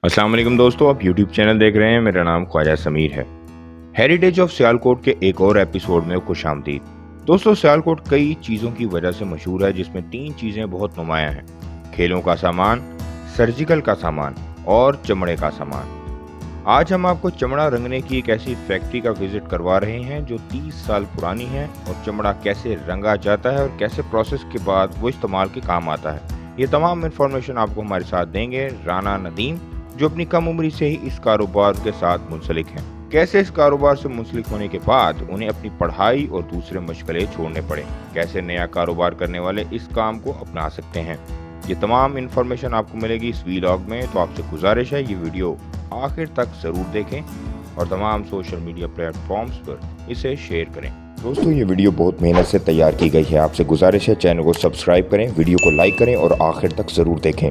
अस्सलाम वालेकुम दोस्तों, आप YouTube चैनल देख रहे हैं। मेरा नाम ख्वाजा समीर है। हेरिटेज ऑफ सियालकोट के एक और एपिसोड में खुशामदीद। दोस्तों, सियालकोट कई चीज़ों की वजह से मशहूर है, जिसमें 3 चीज़ें बहुत नुमायां हैं: खेलों का सामान, सर्जिकल का सामान और चमड़े का सामान। आज हम आपको चमड़ा रंगने की एक ऐसी फैक्ट्री का विजिट करवा रहे हैं जो 30 साल पुरानी है, और चमड़ा कैसे रंगा जाता है और कैसे प्रोसेस के बाद वो इस्तेमाल के काम आता है, ये तमाम इन्फॉर्मेशन आपको हमारे साथ देंगे राना नदीम, जो अपनी कम उम्री से ही इस कारोबार के साथ मुंसलिक हैं। कैसे इस कारोबार से मुंसलिक होने के बाद उन्हें अपनी पढ़ाई और दूसरे मशगले छोड़ने पड़े, कैसे नया कारोबार करने वाले इस काम को अपना सकते हैं, ये तमाम इन्फॉर्मेशन आपको मिलेगी इस वीलॉग में। तो आपसे गुजारिश है, ये वीडियो आखिर तक ज़रूर देखें और तमाम सोशल मीडिया प्लेटफॉर्म्स पर इसे शेयर करें। दोस्तों, ये वीडियो बहुत मेहनत से तैयार की गई है। आपसे गुजारिश है, चैनल को सब्सक्राइब करें, वीडियो को लाइक करें और आखिर तक ज़रूर देखें।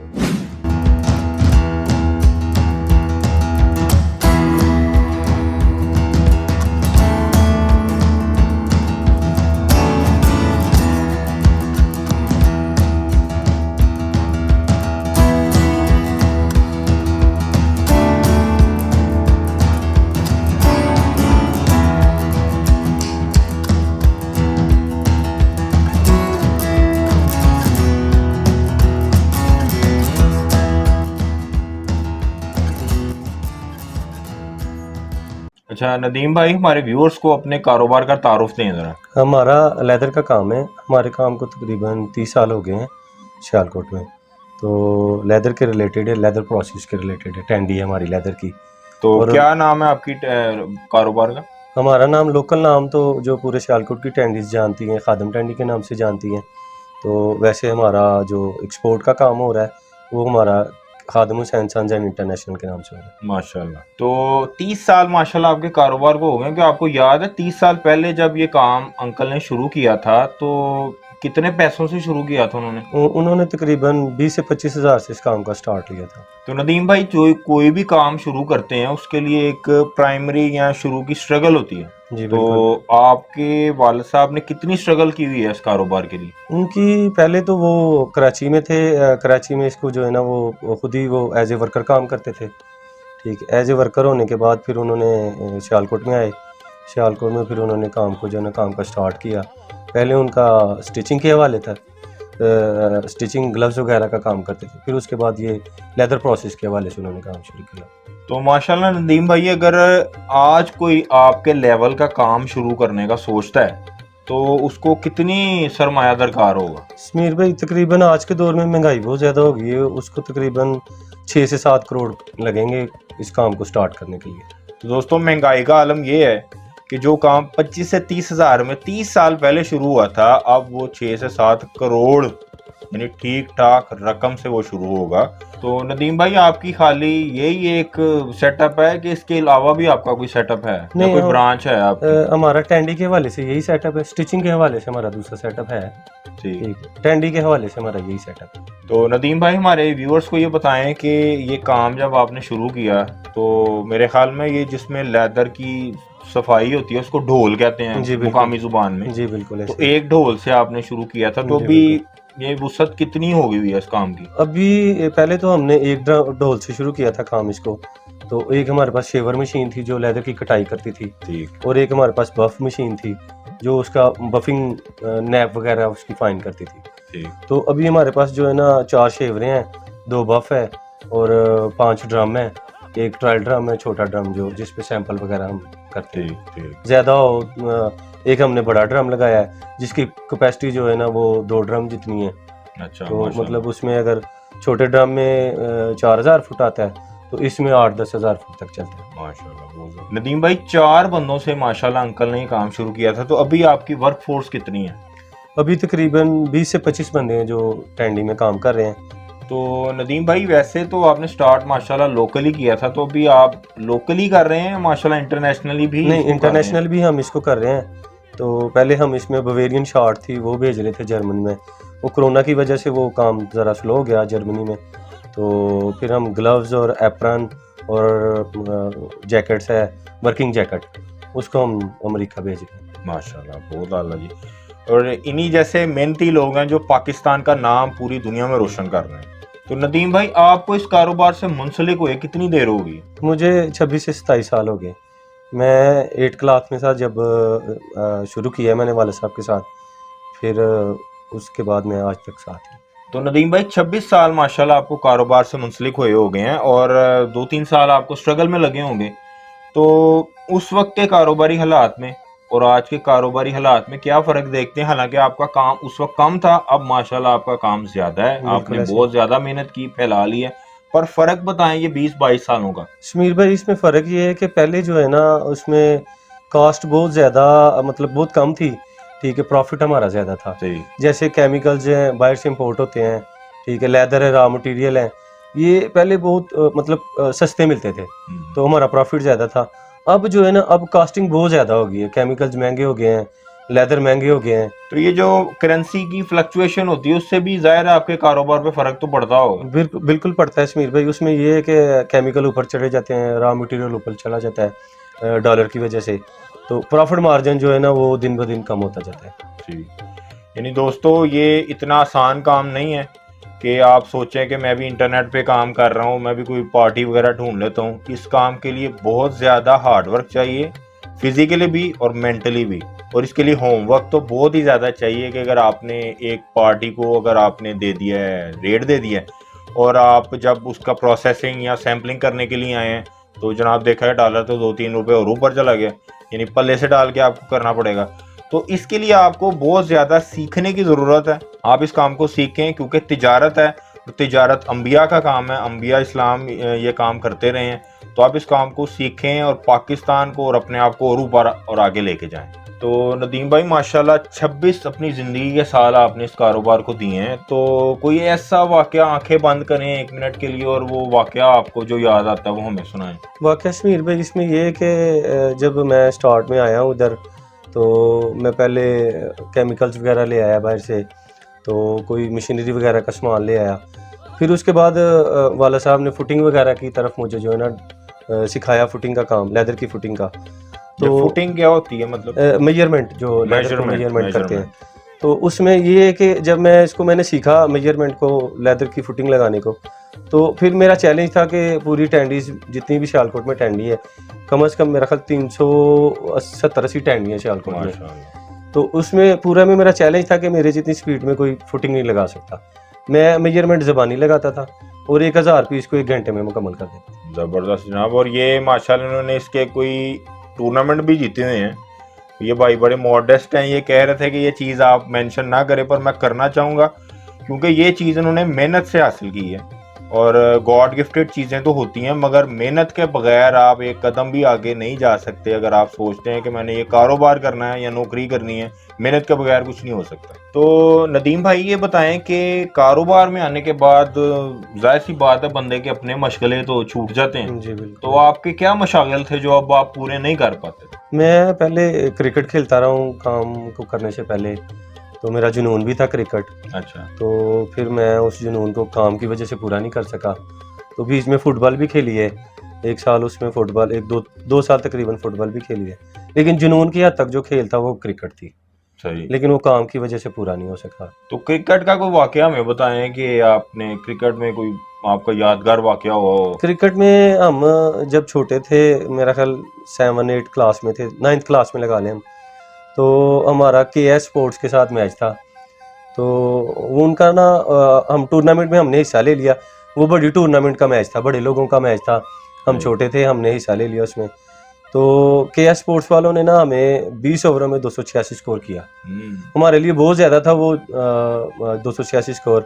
अच्छा नदीम भाई, हमारे व्यूअर्स को अपने कारोबार का तारुफ दें जरा। हमारा लेदर का काम है। हमारे काम को तकरीबन 30 साल हो गए हैं सियालकोट में। तो लेदर के रिलेटेड है, लेदर प्रोसेस के रिलेटेड है। टेंडी है हमारी लेदर की। तो और क्या नाम है आपकी कारोबार का? हमारा नाम, लोकल नाम तो जो पूरे सियालकोट की टेंडीज जानती हैं, खादम टेंडी के नाम से जानती हैं। तो वैसे हमारा जो एक्सपोर्ट का काम हो रहा है वो हमारा खादम हुसैन सन्स एंड इंटरनेशनल के नाम से हो रहा है। माशाल्लाह। तो 30 साल माशाल्लाह आपके कारोबार को हो गए। क्या आपको याद है 30 साल पहले जब ये काम अंकल ने शुरू किया था तो कितने पैसों से शुरू किया था उन्होंने? उन्होंने तकरीबन 20 से 25 हज़ार से इस काम का स्टार्ट लिया था। तो नदीम भाई, जो कोई भी काम शुरू करते हैं उसके लिए एक प्राइमरी या शुरू की स्ट्रगल होती है। जी तो बिल्कुल। आपके वालिद साहब ने कितनी स्ट्रगल की हुई है इस कारोबार के लिए? उनकी पहले तो वो कराची में थे। कराची में इसको जो है ना वो खुद ही वो एज ए वर्कर काम करते थे। ठीक, एज ए वर्कर होने के बाद फिर उन्होंने सियालकोट में आए। सियालकोट में फिर उन्होंने काम को जो है ना काम का स्टार्ट किया। पहले उनका स्टिचिंग के हवाले था, स्टिचिंग ग्लव्स वगैरह का काम करते थे। फिर उसके बाद ये लेदर प्रोसेस के हवाले से उन्होंने काम शुरू किया। तो माशाल्लाह नदीम भाई, अगर आज कोई आपके लेवल का काम शुरू करने का सोचता है तो उसको कितनी सरमाया दरकार होगा? समीर भाई, तकरीबन आज के दौर में महंगाई बहुत ज़्यादा हो गई है। उसको तकरीबन 6 से 7 करोड़ लगेंगे इस काम को स्टार्ट करने के लिए। तो दोस्तों, महंगाई का आलम ये है कि जो काम 25 से 30 हज़ार में 30 साल पहले शुरू हुआ था, अब वो 6 से 7 करोड़ यानी ठीक ठाक रकम से वो शुरू होगा। तो नदीम भाई, आपकी खाली यही एक सेटअप है कि इसके अलावा भी आपका कोई सेटअप है या नहीं, कोई ब्रांच है आपकी? हमारा टेंडी के हवाले से यही सेटअप है। स्टिचिंग के हवाले से हमारा दूसरा सेटअप है। ठीक। ठीक, टेंडी के हवाले से हमारा यही सेटअप है। तो नदीम भाई, हमारे व्यूअर्स को ये बताएं कि ये काम जब आपने शुरू किया तो मेरे ख्याल में ये जिसमें लेदर की सफाई होती है उसको ढोल कहते हैं जी बिल्कुल। मुकामी जुबान में। जी बिल्कुल तो ऐसे। एक ढोल से आपने शुरू किया था, तो जी अभी ये वसअत कितनी हो गई है इस काम की? अभी पहले तो हमने एक ढोल से शुरू किया था काम इसको। तो एक हमारे पास शेवर मशीन थी जो लेदर की कटाई करती थी, ठीक। और एक हमारे पास बफ मशीन थी जो उसका बफिंग नैप वगैरह उसकी फाइन करती थी। ठीक। तो अभी हमारे पास जो है ना 4 शेवरें हैं, 2 बफ है और 5 ड्रम है। एक ट्रायल ड्रम है, छोटा ड्रम जो जिस पे सैंपल वगैरह हम करते हैं। ठीक। ठीक। ज़्यादा हो एक हमने बड़ा ड्रम लगाया है जिसकी कैपेसिटी जो है ना वो 2 ड्रम जितनी है। अच्छा, तो माशाल्लाह। मतलब उसमें अगर छोटे ड्रम में 4000 फुट आता है तो इसमें 8-10 हज़ार फुट तक चलता है। माशाल्लाह, बहुत ज़बरदस्त। नदीम भाई, 4 बंदों से माशाल्लाह अंकल ने ये काम शुरू किया था, तो अभी आपकी वर्क फोर्स कितनी है? अभी तकरीबन 20 से 25 बंदे हैं जो टेंडी में काम कर रहे हैं। तो नदीम भाई, वैसे तो आपने स्टार्ट माशाल्लाह लोकली किया था, तो अभी आप लोकली कर रहे हैं माशाल्लाह, इंटरनेशनली भी नहीं, इसको कर रहे हैं? इंटरनेशनल भी हम इसको कर रहे हैं। तो पहले हम इसमें बवेरियन शार्ट थी वो भेज रहे थे जर्मनी में। वो कोरोना की वजह से वो काम ज़रा स्लो हो गया जर्मनी में। तो फिर हम ग्लव्स और एप्रन और जैकेट्स है, वर्किंग जैकेट, उसको हम अमेरिका भेज रहे हैं। माशाल्लाह, बहुत आला जी। और इन्हीं जैसे मेहनती लोग हैं जो पाकिस्तान का नाम पूरी दुनिया में रोशन कर रहे हैं। तो नदीम भाई, आपको इस कारोबार से मुंसलिक हुए कितनी देर होगी? मुझे 26 से 27 साल हो गए। मैं 8 क्लास में था जब शुरू किया मैंने वाले साहब के साथ, फिर उसके बाद मैं आज तक साथ हूँ। तो नदीम भाई, 26 साल माशाल्लाह आपको कारोबार से मुंसलिक हुए हो गए हैं और 2-3 साल आपको स्ट्रगल में लगे होंगे। तो उस वक्त के कारोबारी हालात में और आज के कारोबारी हालात में क्या फ़र्क देखते हैं? हालांकि आपका काम उस वक्त कम था, अब माशाल्लाह आपका काम ज़्यादा है, बिल्कुल आपने ऐसे। बहुत ज़्यादा मेहनत की, फैला ली है। पर फ़र्क बताएं ये 20-22 सालों का। शमीर भाई, इसमें फ़र्क ये है कि पहले जो है ना उसमें कॉस्ट बहुत ज़्यादा, मतलब बहुत कम थी, ठीक है, प्रॉफिट हमारा ज़्यादा था। सही। जैसे केमिकल्स हैं बाहर से इंपोर्ट होते हैं, ठीक है, लेदर है, रॉ मटेरियल है, ये पहले बहुत सस्ते मिलते थे, तो हमारा प्रॉफिट ज़्यादा था। अब जो है ना, अब कॉस्टिंग बहुत ज़्यादा हो गई है, केमिकल्स महंगे हो गए हैं, लेदर महंगे हो गए हैं। तो ये जो करेंसी की फ्लक्चुएशन होती है उससे भी ज़ाहिर है आपके कारोबार पे फ़र्क तो पड़ता होगा। बिल्कुल बिल्कुल पड़ता है शमीर भाई। उसमें ये है कि केमिकल ऊपर चढ़े जाते हैं, रॉ मटेरियल ऊपर चला जाता है डॉलर की वजह से, तो प्रॉफिट मार्जिन जो है ना वो दिन ब दिन कम होता जाता है। जी। यानी दोस्तों, ये इतना आसान काम नहीं है कि आप सोचें कि मैं भी इंटरनेट पे काम कर रहा हूँ, मैं भी कोई पार्टी वगैरह ढूंढ लेता हूँ। इस काम के लिए बहुत ज़्यादा हार्ड वर्क चाहिए, फिजिकली भी और मेंटली भी। और इसके लिए होमवर्क तो बहुत ही ज़्यादा चाहिए कि अगर आपने एक पार्टी को अगर आपने दे दिया है, रेट दे दिया है, और आप जब उसका प्रोसेसिंग या सैम्पलिंग करने के लिए आए हैं, तो जनाब देखा है डॉलर तो 2-3 रुपये और ऊपर चला गया, यानी पल्ले से डाल के आपको करना पड़ेगा। तो इसके लिए आपको बहुत ज़्यादा सीखने की ज़रूरत है। आप इस काम को सीखें, क्योंकि तिजारत है, तो तिजारत अंबिया का काम है, अंबिया इस्लाम ये काम करते रहे हैं। तो आप इस काम को सीखें और पाकिस्तान को और अपने आप को और ऊपर और आगे लेके जाएं। तो नदीम भाई, माशाल्लाह 26 अपनी ज़िंदगी के साल आपने इस कारोबार को दिए हैं, तो कोई ऐसा वाक़या आंखें बंद करें 1 मिनट के लिए और वो वाक़या आपको जो याद आता है वो हमें सुनाएं। वाकई शमीर भाई, इसमें ये है कि जब मैं स्टार्ट में आया हूँ उधर, तो मैं पहले केमिकल्स वगैरह ले आया बाहर से, तो कोई मशीनरी वगैरह का सामान ले आया। फिर उसके बाद वाला साहब ने फुटिंग वगैरह की तरफ मुझे जो है ना सिखाया, फुटिंग का काम, लेदर की फुटिंग का। तो फुटिंग क्या होती है मतलब? मेजरमेंट, जो लेदर को मेजरमेंट करते हैं, मेजरमेंट। तो उसमें ये है कि जब मैंने सीखा मेजरमेंट को, लेदर की फुटिंग लगाने को, तो फिर मेरा चैलेंज था कि पूरी टैंडीज जितनी भी सियालकोट में टैंडी है, कम से कम मेरा ख्याल 370-80 टैंडी है सियालकोट में। माशाल्लाह। तो उसमें पूरा में मेरा चैलेंज था कि मेरे जितनी स्पीड में कोई फुटिंग नहीं लगा सकता। मैं मेजरमेंट ज़बानी लगाता था और 1000 पीस को 1 घंटे में मुकम्मल कर देता। ज़बरदस्त जनाब। और ये माशाल्लाह इन्होंने इसके कोई टूर्नामेंट भी जीते हुए हैं। ये भाई बड़े मॉडेस्ट हैं, ये कह रहे थे कि ये चीज़ आप मेंशन ना करें, पर मैं करना चाहूँगा क्योंकि ये चीज़ इन्होंने मेहनत से हासिल की है। और गॉड गिफ्टेड चीज़ें तो होती हैं, मगर मेहनत के बगैर आप एक कदम भी आगे नहीं जा सकते। अगर आप सोचते हैं कि मैंने ये कारोबार करना है या नौकरी करनी है, मेहनत के बगैर कुछ नहीं हो सकता। तो नदीम भाई, ये बताएं कि कारोबार में आने के बाद जाहिर सी बात है बंदे के अपने मशगले तो छूट जाते हैं। जी बिल्कुल। तो आपके क्या मशागल थे जो अब आप पूरे नहीं कर पाते? मैं पहले क्रिकेट खेलता रहा हूँ काम को करने से पहले, तो मेरा जुनून भी था क्रिकेट। अच्छा। तो फिर मैं उस जुनून को काम की वजह से पूरा नहीं कर सका, तो बीच में फुटबॉल भी खेली है 1 साल, उसमें फुटबॉल 1-2 साल तकरीबन फुटबॉल भी खेली है, लेकिन जुनून की हद तक जो खेल था वो क्रिकेट थी, सही। लेकिन वो काम की वजह से पूरा नहीं हो सका। तो क्रिकेट का कोई वाकया हमें बताएं कि आपने क्रिकेट में कोई आपका यादगार वाकया हुआ हो। क्रिकेट में हम जब छोटे थे, मेरा ख्याल 7-8 क्लास में थे, 9th क्लास में लगा लें हम, तो हमारा KS स्पोर्ट्स के साथ मैच था। तो वो उनका ना हम टूर्नामेंट में हमने हिस्सा ले लिया। वो बड़ी टूर्नामेंट का मैच था, बड़े लोगों का मैच था, हम छोटे थे, हमने हिस्सा ले लिया उसमें। तो KS स्पोर्ट्स वालों ने ना हमें 20 ओवरों में 286 स्कोर किया। हमारे लिए बहुत ज़्यादा था वो 286 स्कोर।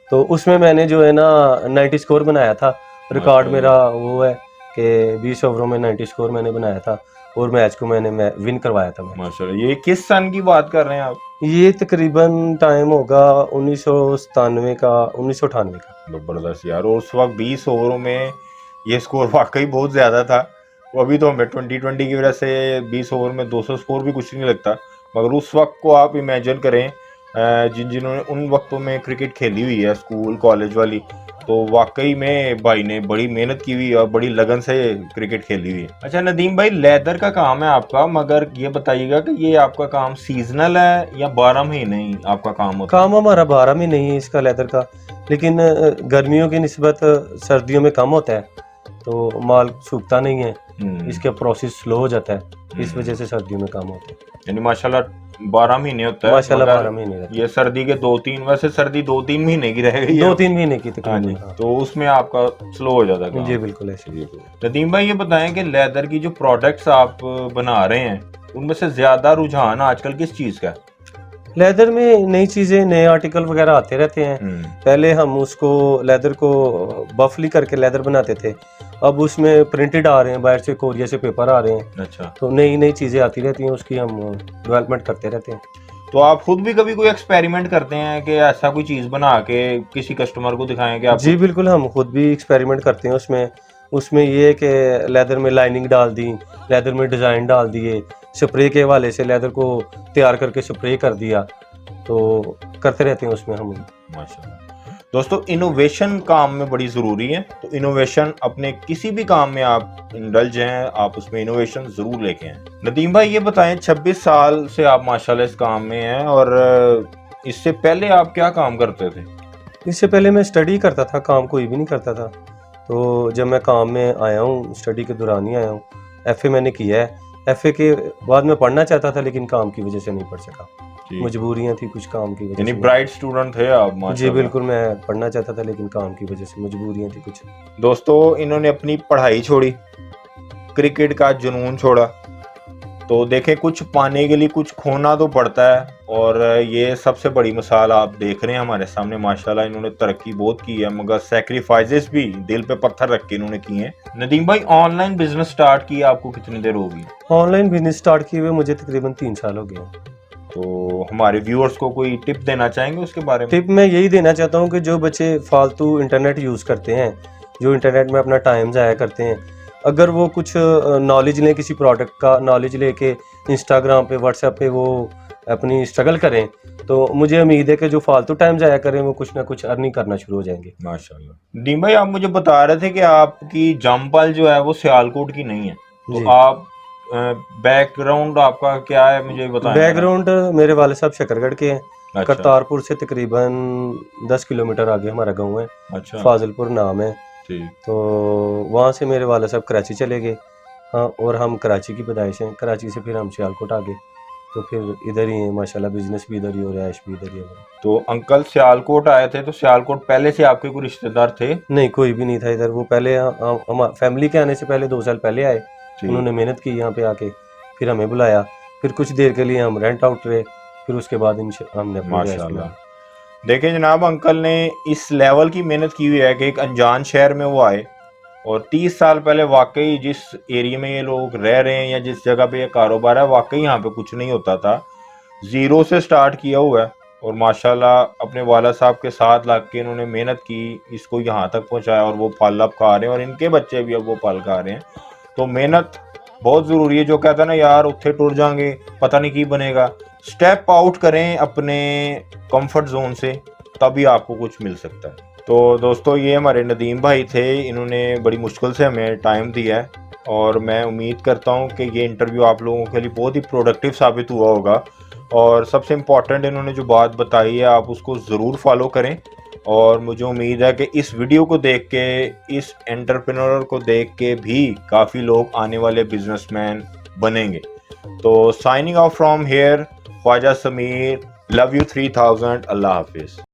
तो उसमें मैंने जो है ना 90 स्कोर बनाया था। रिकॉर्ड मेरा वो है कि 20 ओवरों में 90 स्कोर मैंने बनाया था और मैच को मैंने विन करवाया था। माशाल्लाह। ये किस सन की बात कर रहे हैं आप? ये तकरीबन टाइम होगा 1997 का, 1998 का। जबरदस्त यार। और उस वक्त 20 ओवरों में ये स्कोर वाकई बहुत ज़्यादा था। वो अभी तो हमें 2020 की वजह से 20 ओवर में 200 स्कोर भी कुछ नहीं लगता, मगर उस वक्त को आप इमेजिन करें जिन्होंने उन वक्तों में क्रिकेट खेली हुई है, स्कूल कॉलेज वाली, तो वाकई में भाई ने बड़ी मेहनत की हुई है और बड़ी लगन से क्रिकेट खेली हुई है। अच्छा नदीम भाई, लेदर का काम है आपका, मगर ये बताइएगा कि ये आपका काम सीजनल है या 12 महीने ही आपका काम होता है? काम हमारा 12 में नहीं है इसका लेदर का, लेकिन गर्मियों की निस्बत सर्दियों में कम होता है, तो माल सूखता नहीं है, इसका प्रोसेस स्लो हो जाता है, इस वजह से सर्दियों में काम होता है। यानी माशाल्लाह 12 महीने होता है, माशाल्लाह मगर 12 महीने रहता ये सर्दी के 2-3, वैसे सर्दी 2-3 महीने की रह गई है, है। 2-3 महीने की हाँ तकरीबन। जी, हाँ। तो उसमें आपका स्लो हो जाता है काम। जी बिल्कुल ऐसे। नदीम भाई ये बताएं कि लेदर की जो प्रोडक्ट्स आप बना रहे हैं उनमें से ज्यादा रुझान आजकल किस चीज का है? लेदर में नई चीजें, नए आर्टिकल वगैरह आते रहते हैं। पहले हम उसको लेदर को बफली करके लेदर बनाते थे, अब उसमें प्रिंटेड आ रहे हैं, बाहर से कोरिया से पेपर आ रहे हैं। अच्छा, तो नई नई चीजें आती रहती हैं, उसकी हम डेवलपमेंट करते रहते हैं। तो आप खुद भी कभी कोई एक्सपेरिमेंट करते हैं कि ऐसा कोई चीज बना के किसी कस्टमर को दिखाएं कि आप? जी बिल्कुल, हम खुद भी एक्सपेरिमेंट करते हैं उसमें। उसमें ये है कि लेदर में लाइनिंग डाल दी, लेदर में डिज़ाइन डाल दिए, स्प्रे के हवाले से लेदर को तैयार करके स्प्रे कर दिया, तो करते रहते हैं उसमें हम। माशाल्लाह। दोस्तों, इनोवेशन काम में बड़ी ज़रूरी है, तो इनोवेशन अपने किसी भी काम में आप इंडल्ज हैं, आप उसमें इनोवेशन ज़रूर लेके आएं। नदीम भाई ये बताएं, 26 साल से आप माशाल्लाह इस काम में हैं, और इससे पहले आप क्या काम करते थे? इससे पहले मैं स्टडी करता था, काम कोई भी नहीं करता था। तो जब मैं काम में आया हूँ, स्टडी के दौरान ही आया हूँ, FA मैंने किया है। FA के बाद मैं पढ़ना चाहता था, लेकिन काम की वजह से नहीं पढ़ सका, मजबूरियां थी कुछ काम की वजह यानी से। ब्राइट स्टूडेंट थे आप माशाल्लाह। जी बिल्कुल, मैं पढ़ना चाहता था, लेकिन काम की वजह से मजबूरियां थी कुछ। दोस्तों, इन्होंने अपनी पढ़ाई छोड़ी, क्रिकेट का जुनून छोड़ा, तो देखें कुछ पाने के लिए कुछ खोना तो पड़ता है, और ये सबसे बड़ी मिसाल आप देख रहे हैं हमारे सामने। माशाल्लाह इन्होंने तरक्की बहुत की है, मगर सेक्रीफाइसेस भी दिल पे पत्थर रख के इन्होंने किए हैं। नदीम भाई, ऑनलाइन बिजनेस स्टार्ट किया आपको कितनी देर होगी? ऑनलाइन बिजनेस स्टार्ट किए हुए मुझे तकरीबन 3 साल हो गए। तो हमारे व्यूअर्स को कोई टिप देना चाहेंगे उसके बारे में? टिप मैं यही देना चाहता हूँ कि जो बच्चे फालतू इंटरनेट यूज़ करते हैं, जो इंटरनेट में अपना टाइम ज़ाया करते हैं, अगर वो कुछ नॉलेज लें, किसी प्रोडक्ट का नॉलेज लेके इंस्टाग्राम पे, व्हाट्सएप पे वो अपनी स्ट्रगल करें, तो मुझे उम्मीद है कि जो फालतू टाइम ज़ाया करें वो कुछ ना कुछ अर्निंग करना शुरू हो जाएंगे। माशाल्लाह। नदीम भाई, आप मुझे बता रहे थे कि आपकी जमपल जो है वो सियालकोट की नहीं है, तो आप बैकग्राउंड आपका क्या है मुझे बताएं। बैकग्राउंड मेरे वाले साहब शकरगढ़ के हैं। अच्छा। करतारपुर से तकरीबन 10 किलोमीटर आगे हमारा गांव है। अच्छा। फाजिलपुर नाम है। तो वहाँ से मेरे वाले साहब कराची चले गए। हाँ, और हम कराची की पैदाइश हैं। कराची से फिर हम सियालकोट आ गए, तो फिर इधर ही है माशाल्लाह, बिजनेस भी इधर ही और ऐश भी इधर ही है। तो अंकल सियालकोट आए थे, तो सियालकोट पहले से आपके कोई रिश्तेदार थे? नहीं, कोई भी नहीं था इधर। वो पहले हम फैमिली के आने से पहले 2 साल पहले आए। उन्होंने मेहनत की यहाँ पे आके, फिर हमें बुलाया, फिर कुछ देर के लिए हम रेंट आउट रहे, फिर उसके बाद हमने माशाल्लाह। देखें जनाब, अंकल ने इस लेवल की मेहनत की हुई है कि एक अनजान शहर में वो आए, और 30 साल पहले वाकई जिस एरिया में ये लोग रह रहे हैं या जिस जगह पे ये कारोबार है, वाकई यहाँ पे कुछ नहीं होता था, ज़ीरो से स्टार्ट किया हुआ है, और माशाल्लाह अपने वाला साहब के साथ लग के इन्होंने मेहनत की, इसको यहाँ तक पहुँचाया, और वो फल अब खा रहे हैं, और इनके बच्चे भी अब वो फल खा रहे हैं। तो मेहनत बहुत ज़रूरी है। जो कहता है ना यार उत्थे टुर जाएंगे पता नहीं की बनेगा, स्टेप आउट करें अपने कंफर्ट जोन से, तभी आपको कुछ मिल सकता है। तो दोस्तों, ये हमारे नदीम भाई थे, इन्होंने बड़ी मुश्किल से हमें टाइम दिया है, और मैं उम्मीद करता हूँ कि ये इंटरव्यू आप लोगों के लिए बहुत ही प्रोडक्टिव साबित हुआ होगा। और सबसे इम्पॉर्टेंट इन्होंने जो बात बताई है आप उसको ज़रूर फॉलो करें, और मुझे उम्मीद है कि इस वीडियो को देख के, इस एंटरप्रेन्योर को देख के भी काफ़ी लोग आने वाले बिजनेसमैन बनेंगे। तो signing off from here, Khwaja Sameer, love you 3000, अल्लाह हाफिज़।